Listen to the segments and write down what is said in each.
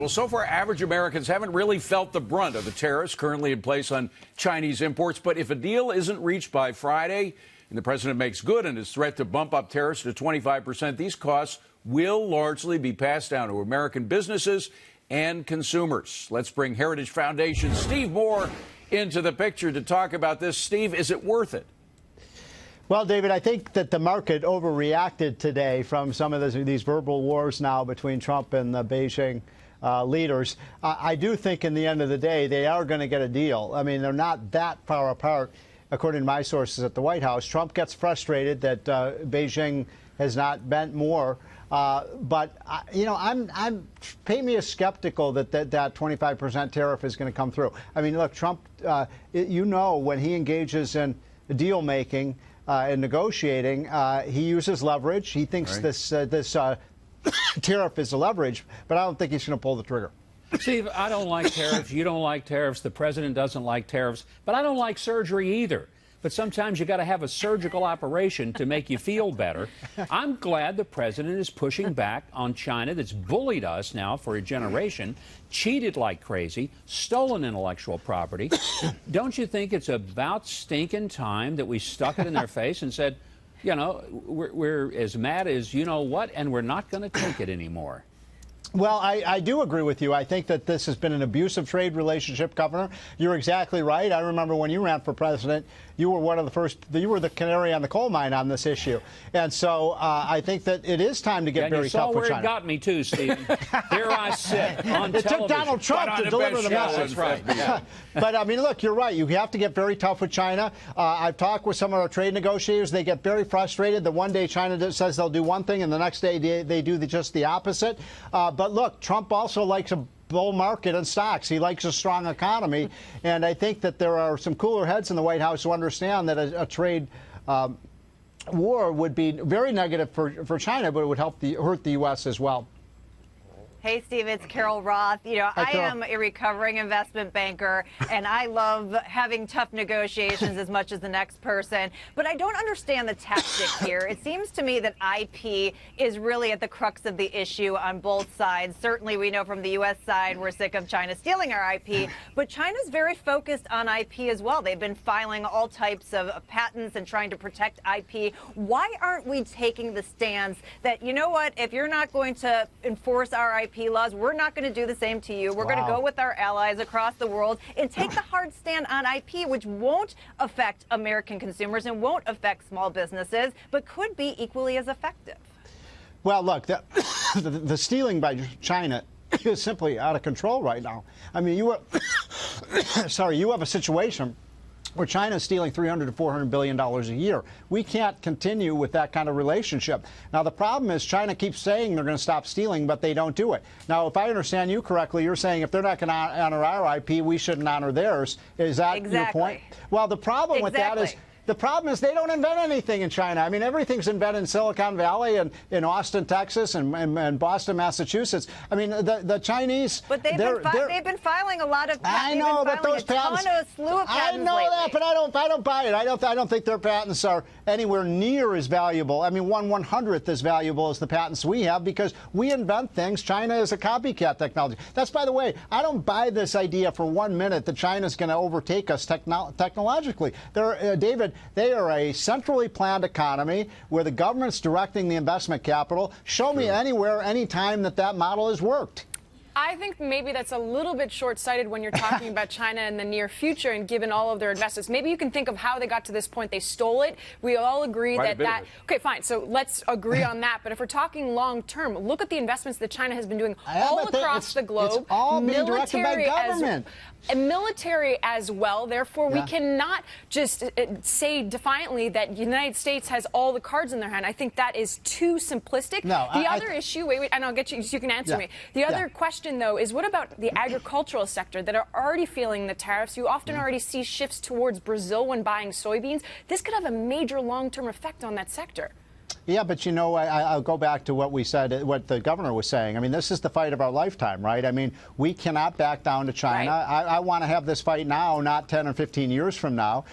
Well, so far, average Americans haven't really felt the brunt of the tariffs currently in place on Chinese imports. But if a deal isn't reached by Friday and the president makes good on his threat to bump up tariffs to 25%, these costs will largely be passed down to American businesses and consumers. Let's bring Heritage Foundation's Steve Moore into the picture to talk about this. Steve, is it worth it? Well, David, I think that the market overreacted today from some of these verbal wars now between Trump and the Beijing leaders. I do think in the end of the day, they are going to get a deal. I mean, they're not that far apart, according to my sources at the White House. Trump gets frustrated that Beijing has not bent more. But, you know, I'm pay me as skeptical that 25% tariff is going to come through. I mean, look, Trump, you know, when he engages in deal making and negotiating, he uses leverage. He thinks this tariff is a leverage, but I don't think he's going to pull the trigger. Steve, I don't like tariffs. You don't like tariffs. The president doesn't like tariffs. But I don't like surgery either. But sometimes you got to have a surgical operation to make you feel better. I'm glad the president is pushing back on China that's bullied us now for a generation, cheated like crazy, stolen intellectual property. Don't you think it's about stinking time that we stuck it in their face and said, you know, we're as mad as you know what, and we're not going to take it anymore? Well, I do agree with you. I think that this has been an abusive trade relationship, Governor. You're exactly right. I remember when you ran for president, you were one of the first, you were the canary on the coal mine on this issue. And so I think that it is time to get very tough with China. You saw where it got me, too, Steve. Here I sit on television. It took Donald Trump to deliver the message. That's right. Yeah. But, I mean, look, you're right. You have to get very tough with China. I've talked with some of our trade negotiators. They get very frustrated that one day China says they'll do one thing and the next day they do just the opposite. But look, Trump also likes a bull market in stocks. He likes a strong economy. And I think that there are some cooler heads in the White House who understand that a trade war would be very negative for China, but it would hurt the U.S. as well. Hey, Steve, it's Carol Roth. You know, I am a recovering investment banker, and I love having tough negotiations as much as the next person. But I don't understand the tactic here. It seems to me that IP is really at the crux of the issue on both sides. Certainly, we know from the U.S. side we're sick of China stealing our IP, but China's very focused on IP as well. They've been filing all types of patents and trying to protect IP. Why aren't we taking the stance that, you know what, if you're not going to enforce our IP laws, we're not going to do the same to you. We're going to go with our allies across the world and take the hard stand on IP, which won't affect American consumers and won't affect small businesses, but could be equally as effective. Well, look, the stealing by China is simply out of control right now. I mean, you have a situation where China is stealing $300 to $400 billion a year. We can't continue with that kind of relationship. Now, the problem is China keeps saying they're going to stop stealing, but they don't do it. Now, if I understand you correctly, you're saying if they're not going to honor our IP, we shouldn't honor theirs. Is that your point? Well, the problem with that is they don't invent anything in China. I mean, everything's invented in Silicon Valley and in Austin, Texas, and Boston, Massachusetts. I mean, the Chinese. But they've been filing a lot of patents. I know, but those patents. I know that, but I don't buy it. I don't think their patents are anywhere near as valuable. I mean, 1/100th as valuable as the patents we have because we invent things. China is a copycat technology. That's, by the way, I don't buy this idea for 1 minute that China's going to overtake us technologically. David, they are a centrally planned economy where the government's directing the investment capital. Show me anywhere, any time that model has worked. I think maybe that's a little bit short-sighted when you're talking about China in the near future and given all of their investments. Maybe you can think of how they got to this point. They stole it. We all agree that. Okay, fine. So let's agree on that. But if we're talking long-term, look at the investments that China has been doing all across the globe. It's all being directed by government. Military as well. Therefore, we cannot just say defiantly that the United States has all the cards in their hand. I think that is too simplistic. No, the other issue, wait, and I'll get you, so you can answer me. The other question, though, is what about the agricultural sector that are already feeling the tariffs? You often already see shifts towards Brazil when buying soybeans. This could have a major long-term effect on that sector. Yeah, but you know, I'll go back to what we said, what the governor was saying. I mean, this is the fight of our lifetime, right? I mean, we cannot back down to China. I want to have this fight now, not 10 or 15 years from now.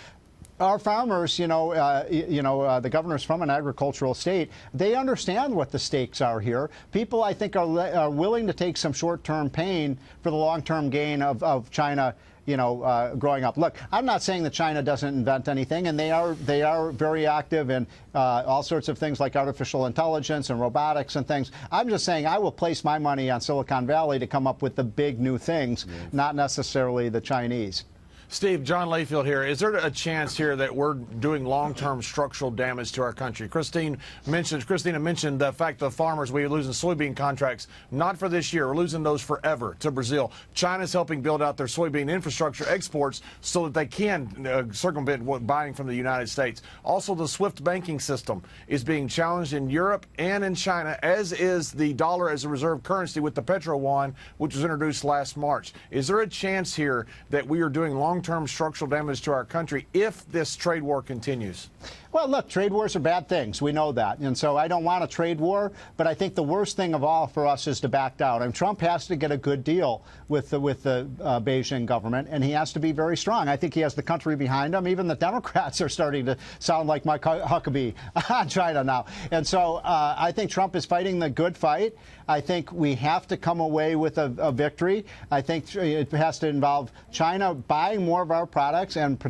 our farmers, the governor's from an agricultural state. They understand what the stakes are here. People, I think, are willing to take some short-term pain for the long-term gain of China. Growing up. Look, I'm not saying that China doesn't invent anything, and they are very active in all sorts of things like artificial intelligence and robotics and things. I'm just saying I will place my money on Silicon Valley to come up with the big new things, not necessarily the Chinese. Steve, John Layfield here. Is there a chance here that we're doing long-term structural damage to our country? Christina mentioned the fact that farmers, we're losing soybean contracts, not for this year. We're losing those forever to Brazil. China's helping build out their soybean infrastructure exports so that they can circumvent buying from the United States. Also, the SWIFT banking system is being challenged in Europe and in China, as is the dollar as a reserve currency with the petro yuan, which was introduced last March. Is there a chance here that we are doing long-term structural damage to our country if this trade war continues? Well, look, trade wars are bad things. We know that. And so I don't want a trade war, but I think the worst thing of all for us is to back down. And Trump has to get a good deal with the Beijing government, and he has to be very strong. I think he has the country behind him. Even the Democrats are starting to sound like Mike Huckabee on China now. And so I think Trump is fighting the good fight. I think we have to come away with a victory. I think it has to involve China buying more of our products and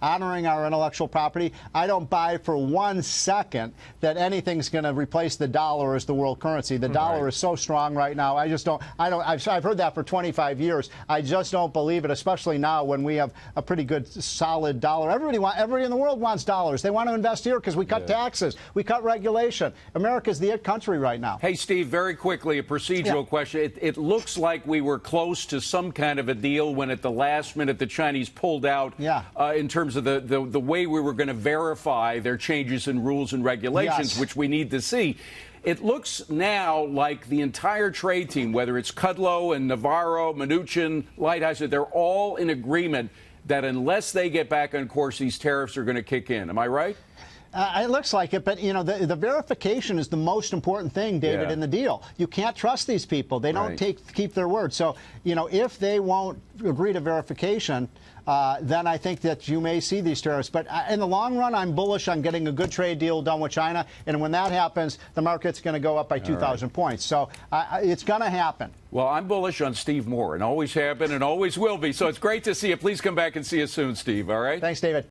honoring our intellectual property. I don't buy for 1 second that anything's going to replace the dollar as the world currency. The dollar is so strong right now. I've heard that for 25 years. I just don't believe it, especially now when we have a pretty good, solid dollar. Everybody in the world wants dollars. They want to invest here because we cut taxes. We cut regulation. America's the it country right now. Hey, Steve, very quickly, a procedural question. It looks like we were close to some kind of a deal when at the last minute the Chinese pulled out in terms of the way we were going to verify their changes in rules and regulations, which we need to see. It looks now like the entire trade team, whether it's Kudlow and Navarro, Mnuchin, Lighthizer, they're all in agreement that unless they get back on course, these tariffs are going to kick in. Am I right? It looks like it, but, the verification is the most important thing, David, in the deal. You can't trust these people. They don't keep their word. So, if they won't agree to verification, then I think that you may see these tariffs. But in the long run, I'm bullish on getting a good trade deal done with China. And when that happens, the market's going to go up by 2,000 points. So it's going to happen. Well, I'm bullish on Steve Moore, and always have been and always will be. So it's great to see you. Please come back and see us soon, Steve, all right? Thanks, David.